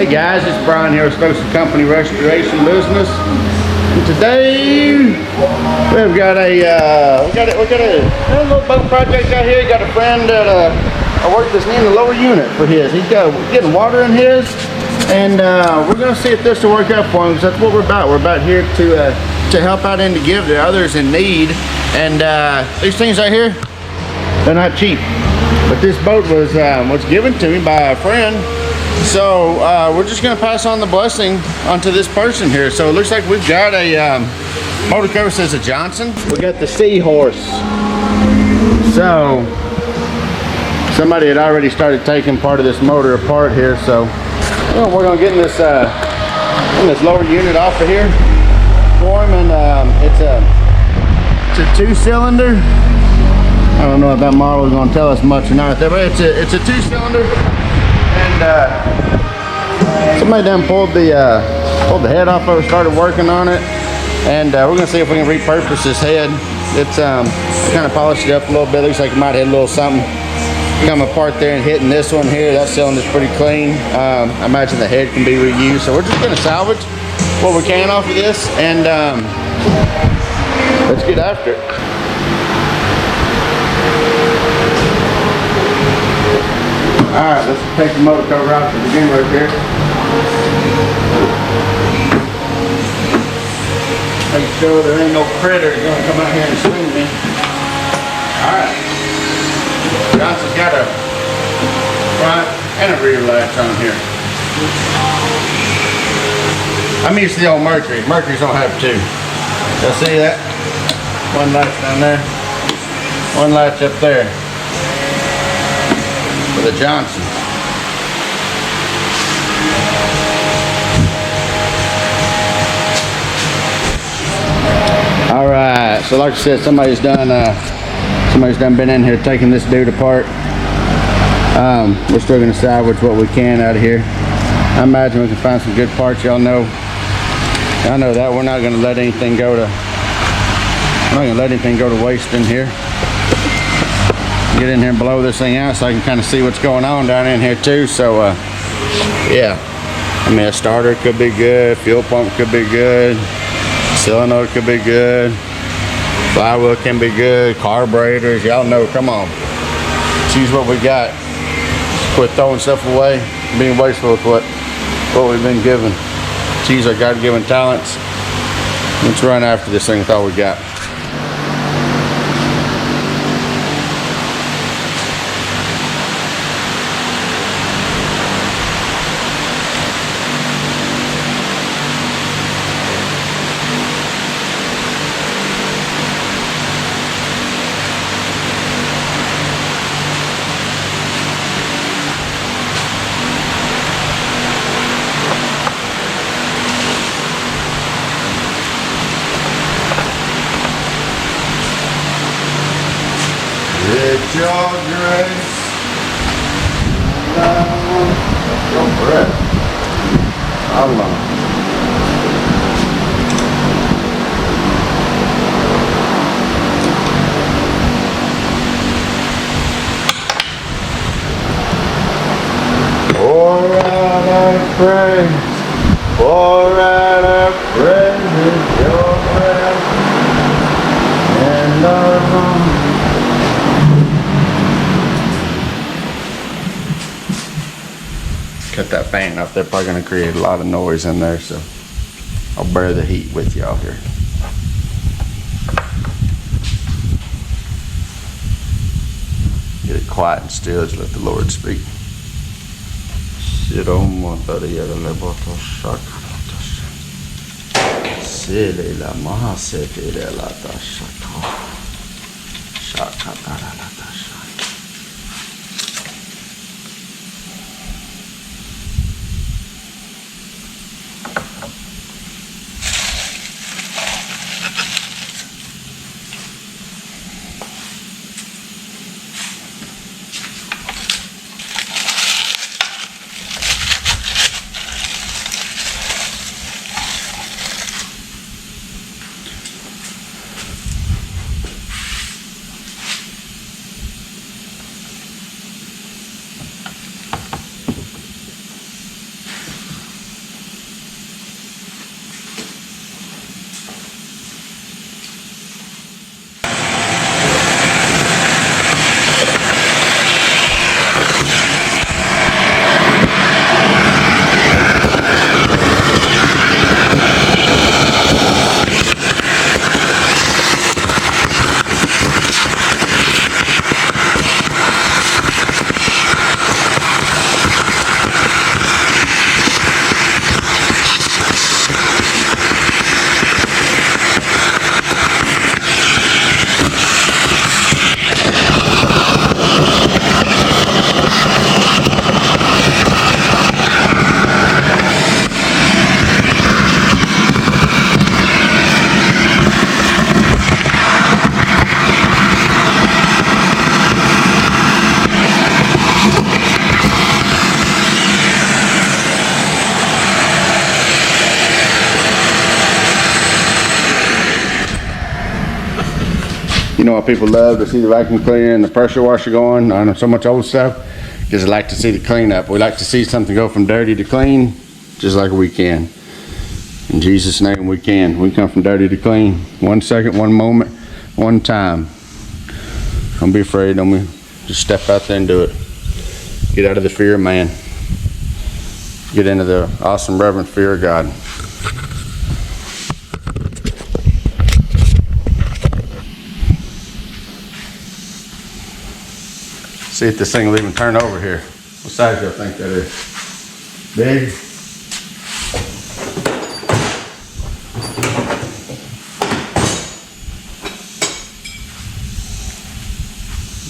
Hey guys, it's Brian here with Stokes & Company Restoration Business. And today we've got a little boat project out here. Got a friend that I worked this in the lower unit for his. He's got getting water in his, and we're gonna see if this will work out for him, because that's what we're about. We're about here to help out and to give to others in need. And these things right here, they're not cheap. But this boat was given to me by a friend. So we're just going to pass on the blessing onto this person here. So it looks like we've got a motor cover says a Johnson. We got the Seahorse. So somebody had already started taking part of this motor apart here. So we're going to get this lower unit off of here for him, and it's a 2-cylinder. I don't know if that model is going to tell us much or not, but it's a 2-cylinder. And somebody done pulled the head off of it, started working on it, and we're gonna see if we can repurpose this head. It's kind of polished it up a little bit. Looks like it might have a little something come apart there and hitting this one here. That cylinder's pretty clean. I imagine the head can be reused, so we're just gonna salvage what we can off of this, and let's get after it. Alright, let's take the motor cover out to begin with here. Make sure there ain't no critter gonna come out here and swing me. Alright. Johnson's got a front and a rear latch on here. I'm used to the old Mercury. Mercury's don't have two. Y'all see that? One latch down there. One latch up there. For the Johnson. All right, so like I said, somebody's done been in here taking this dude apart. We're still gonna salvage what we can out of here. I imagine we can find some good parts. Y'all know that we're not gonna let anything go to waste in here. Get in here and blow this thing out so I can kind of see what's going on down in here too. So yeah, I mean, a starter could be good, fuel pump could be good, cylinder could be good, flywheel can be good, carburetors, y'all know, come on, choose what we got. Quit throwing stuff away, being wasteful with what we've been given. Choose our God-given talents. Let's run after this thing with all we got. It's your grace. Your breath. Allah. Pour out our praise. Pour out our praise with your breath and our lungs. Cut that fan off. They're probably going to create a lot of noise in there, so I'll bear the heat with y'all here. Get it quiet and still. Just let the Lord speak. You know what people love to see the vacuum cleaner and the pressure washer going on so much old stuff, because they like to see the cleanup. We like to see something go from dirty to clean, just like we can. In Jesus' name, we can. We come from dirty to clean. 1 second, 1 moment, 1 time. Don't be afraid. Don't be, just step out there and do it. Get out of the fear of man. Get into the awesome reverent fear of God. See if this thing will even turn over here. What size do you think that is? Big?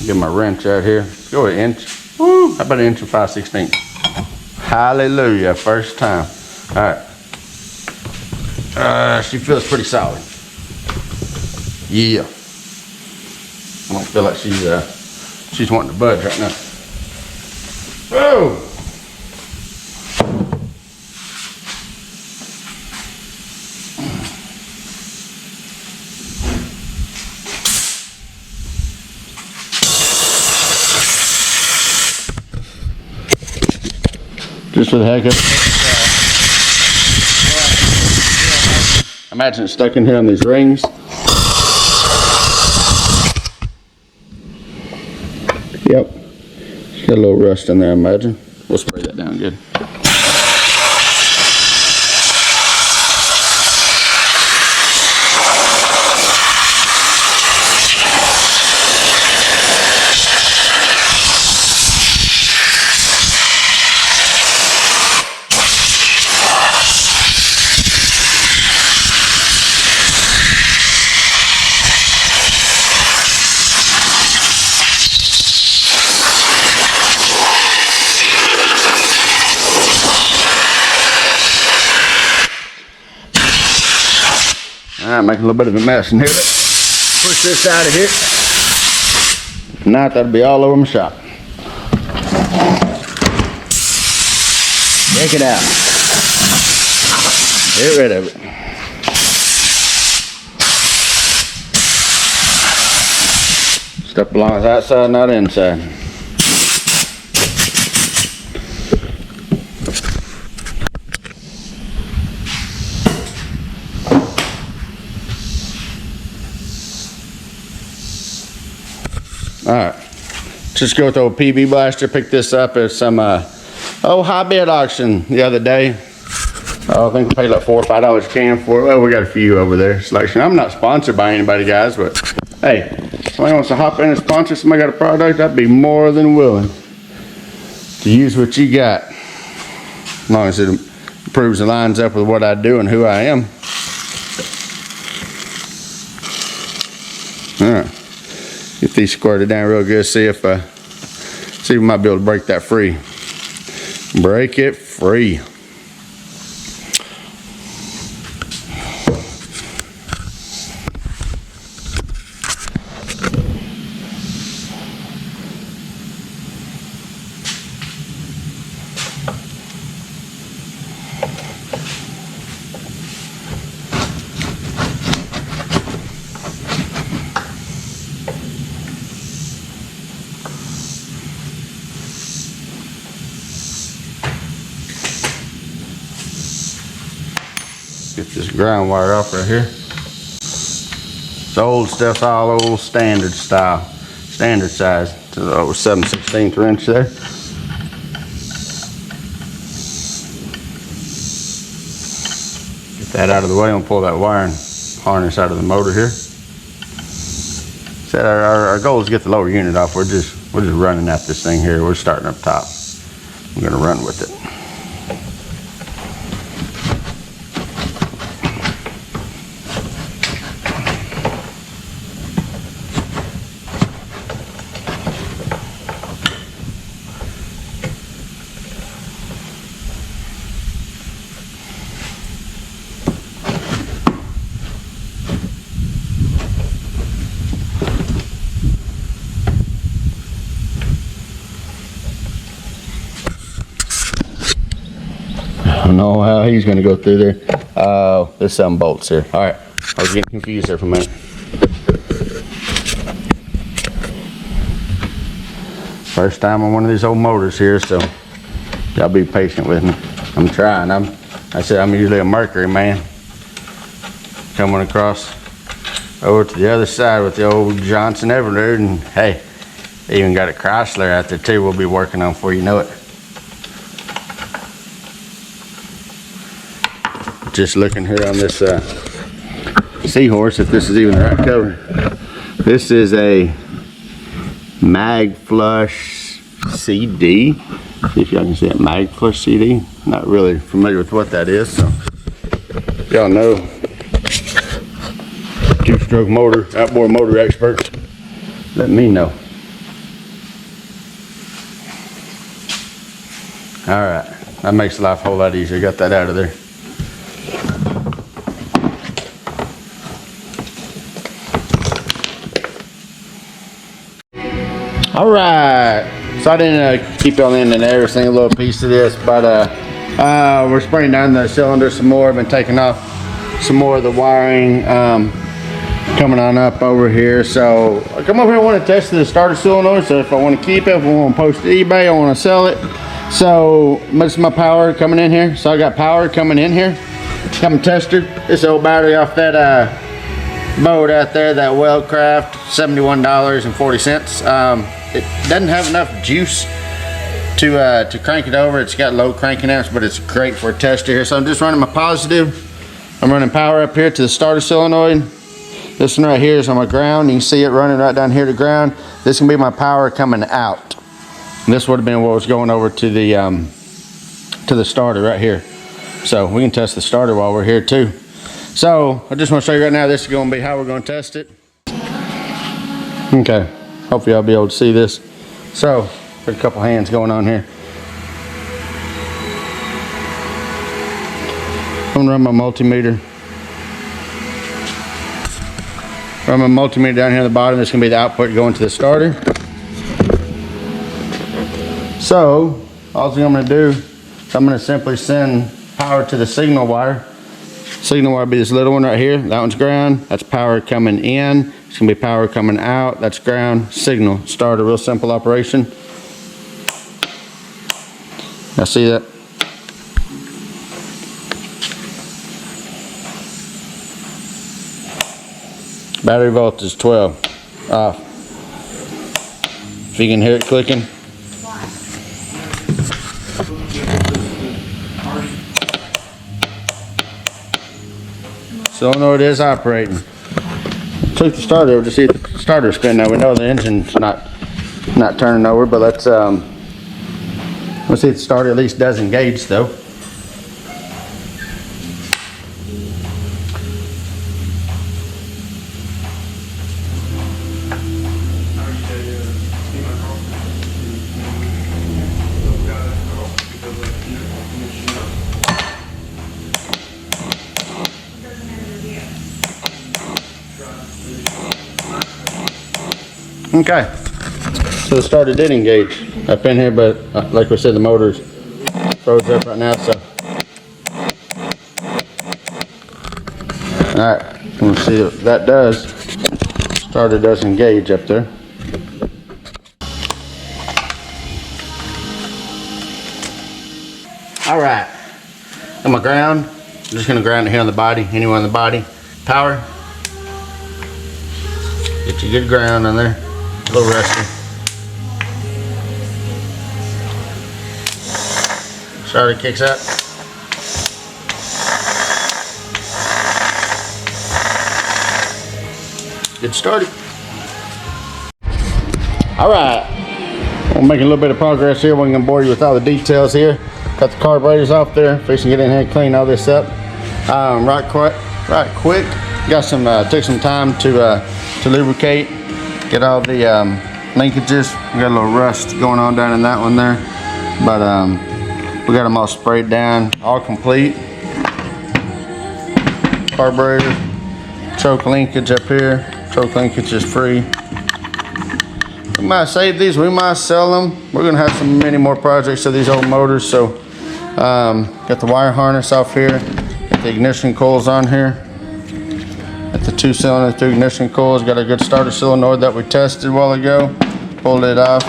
Get my wrench out here. Go an inch. Woo, how about an inch and 5/16? Hallelujah, first time. All right. She feels pretty solid. Yeah. I don't feel like she's wanting to budge right now. Whoa! Just for the heck of it. Imagine it's stuck in here on these rings. Yep. Got a little rust in there, I imagine. We'll spray that down good. Alright, making a little bit of a mess in here. Let's push this out of here. If not, that'll be all over my shop. Take it out. Get rid of it. Stuff belongs outside, not inside. Alright, just go with the old PB blaster. Pick this up at some high bid auction the other day. I think I paid like $4 or $5 a can for it. Well, we got a few over there, selection. I'm not sponsored by anybody, guys, but hey, if somebody wants to hop in and sponsor somebody got a product, I'd be more than willing to use what you got, as long as it improves and lines up with what I do and who I am. Alright. Get these squirted down real good. See if we might be able to break that free. Break it free. Get this ground wire off right here. It's old stuff, all old standard style, standard size. To the over 7/16 wrench there. Get that out of the way and pull that wiring harness out of the motor here. So our goal is to get the lower unit off. We're just running at this thing here. We're starting up top. We're gonna run with it. I don't know how he's going to go through there. Oh, there's some bolts here. All right, I was getting confused there for a minute. First time on one of these old motors here, so y'all be patient with me. I'm trying. I said I'm usually a Mercury man. Coming across over to the other side with the old Johnson Everleard, and hey, they even got a Chrysler out there too we'll be working on before you know it. Just looking here on this Seahorse, if this is even the right cover. This is a Mag Flush CD. See if y'all can see it, Mag Flush CD. Not really familiar with what that is, so y'all know. Two-stroke motor, outboard motor experts, let me know. All right, that makes life a whole lot easier. Got that out of there. All right, so I didn't keep on in and every single little piece of this, but we're spraying down the cylinder some more. I've been taking off some more of the wiring, coming on up over here. So I come over here, I want to test the starter solenoid. So if I want to keep it, if I want to post it to eBay, I want to sell it. So this is my power coming in here. So I got power coming in here. Coming tester. This old battery off that boat out there, that Weldcraft, $71.40. It doesn't have enough juice to crank it over. It's got low cranking amps, but it's great for a tester here. So I'm just running my positive. I'm running power up here to the starter solenoid. This one right here is on my ground. You can see it running right down here to ground. This can be my power coming out. And this would have been what was going over to the starter right here. So we can test the starter while we're here too. So I just want to show you right now, this is going to be how we're going to test it. Okay, hopefully I'll be able to see this. So there's a couple hands going on here. I'm going to run my multimeter. Run my multimeter down here at the bottom. This is going to be the output going to the starter. So all I'm going to do is I'm going to simply send power to the signal wire. Signal wire will be this little one right here. That one's ground. That's power coming in. It's going to be power coming out. That's ground. Signal. Starter. Real simple operation. Now see that? Battery voltage 12. Off. If you can hear it clicking. Solenoid is operating. Took the starter over to see if the starter spin. Now we know the engine's not turning over, but let's see if the starter at least does engage though. Okay, so the starter did engage up in here, but like we said, the motor's froze up right now, so. Alright, we'll see what that does. Starter does engage up there. Alright, on my ground, I'm just going to ground it here on the body, anywhere on the body. Power. Get your good ground on there. A little rusty. Starter kicks up. Get started. Alright. We're making a little bit of progress here. We're going to bore you with all the details here. Got the carburetors off there. Fixing to get in here and clean all this up. Right quick. Got some, took some time to lubricate. Get all the linkages. We got a little rust going on down in that one there, but we got them all sprayed down, all complete. Carburetor, choke linkage up here. Choke linkage is free. We might save these. We might sell them. We're gonna have many more projects of these old motors. So got the wire harness off here. Got the ignition coils on here. At the 2-cylinder through ignition coils, got a good starter solenoid that we tested a while ago. Pulled it off.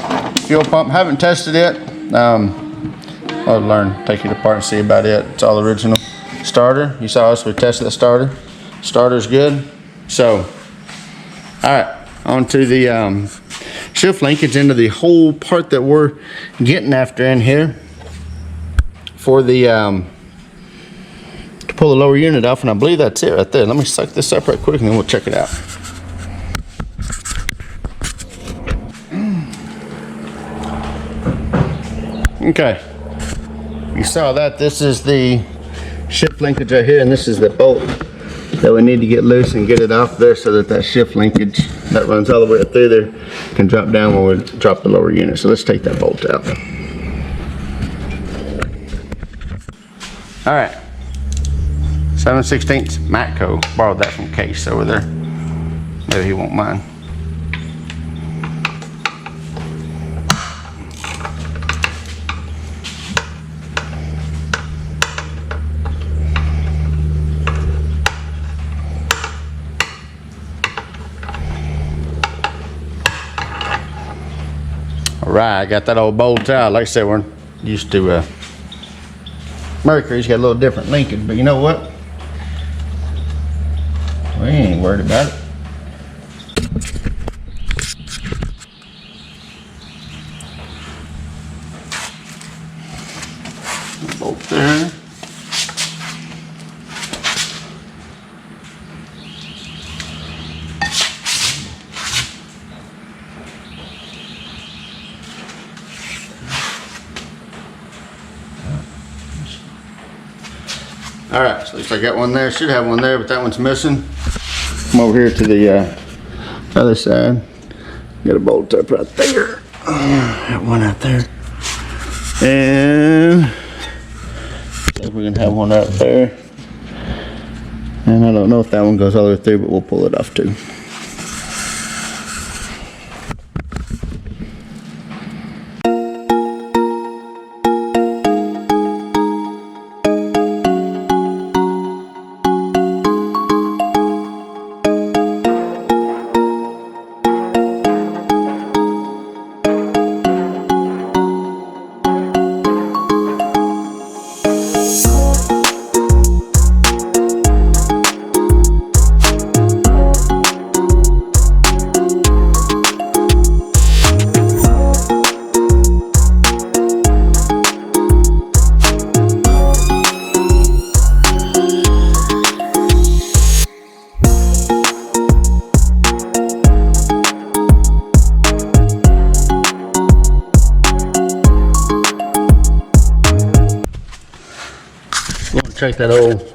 A fuel pump. Haven't tested it. I'll learn, take it apart and see about it. It's all original. Starter, you saw us, we tested the starter. Starter's good. So, all right, on to the shift linkage into the whole part that we're getting after in here for the to pull the lower unit off, and I believe that's it right there. Let me suck this up right quick and then we'll check it out. Okay, you saw that. This is the shift linkage right here, and this is the bolt that we need to get loose and get it off there so that that shift linkage that runs all the way up through there can drop down when we drop the lower unit. So let's take that bolt out. All right, 7/16 Matco. Borrowed that from Case over there. Maybe he won't mind. Alright, got that old bolt out. Like I said, we're used to Mercury's got a little different linkage, but you know what? We ain't worried about it. Bolt there. All right, so looks like I got one there. Should have one there, but that one's missing. Come over here to the other side. Got a bolt up right there. Got one out there. And looks like we're gonna have one out there. And I don't know if that one goes all the way through, but we'll pull it off too. Check that old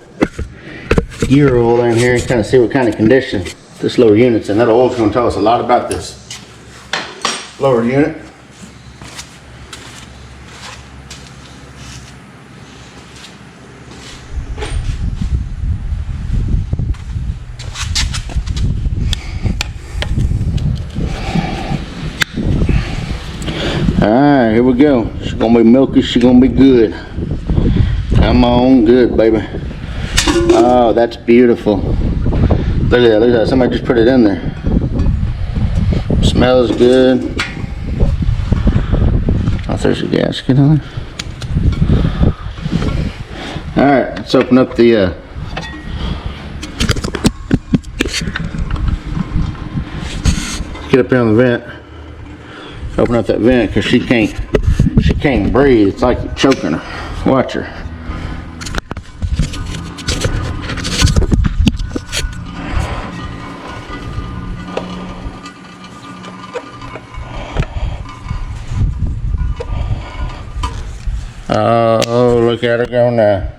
gear oil in here and kind of see what kind of condition this lower unit's in. That oil's going to tell us a lot about this lower unit. Alright, here we go. She's going to be milky, she's going to be good. Come on, good baby. Oh, that's beautiful. Look at that, look at that. Somebody just put it in there. Smells good. Oh, there's a gasket on there. Alright, let's open up the get up here on the vent. Open up that vent because she can't breathe. It's like you're choking her. Watch her. Oh, look at her go now.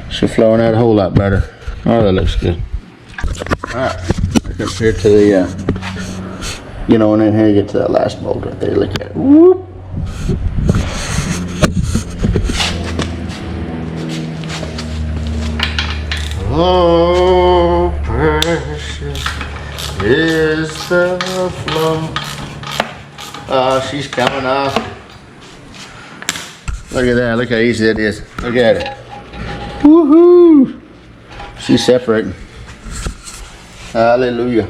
She's flowing out a whole lot better. Oh, that looks good. Alright, back up here to the, get on in here, get to that last bolt right there. Look at it. Whoop. Oh, precious is the flow. Oh, she's coming off. Look at that, look how easy that is. Look at it. Woohoo! She's separating. Hallelujah.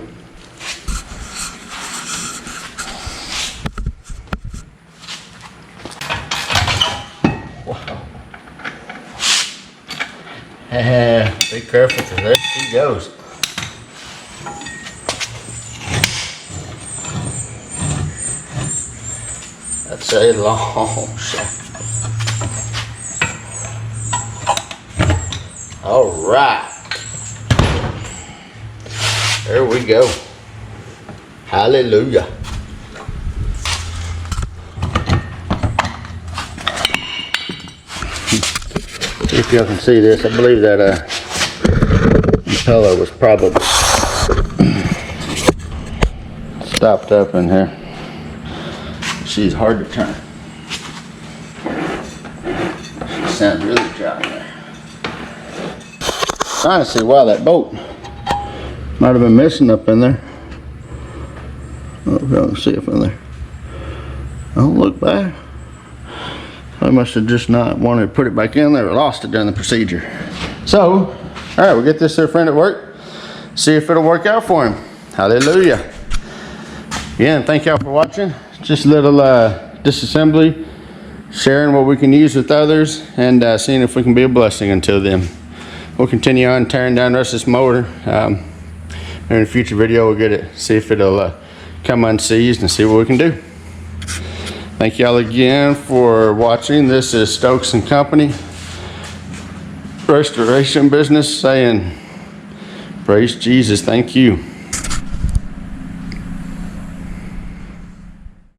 Be careful, because there she goes. That's a long shot. All right. There we go. Hallelujah. If y'all can see this, I believe that impeller was probably stopped up in here. She's hard to turn. She sounds really dry there. Trying to see why that bolt might have been missing up in there. I don't know if y'all can see up in there. Don't look bad. I must have just not wanted to put it back in there or lost it during the procedure. So, alright, we'll get this to a friend at work. See if it'll work out for him. Hallelujah. Again, thank y'all for watching. Just a little disassembly, sharing what we can use with others, and seeing if we can be a blessing unto them. We'll continue on tearing down the rest of this motor. In a future video, we'll get it, see if it'll come unseized and see what we can do. Thank y'all again for watching. This is Stokes and Company Restoration Business saying, praise Jesus, thank you.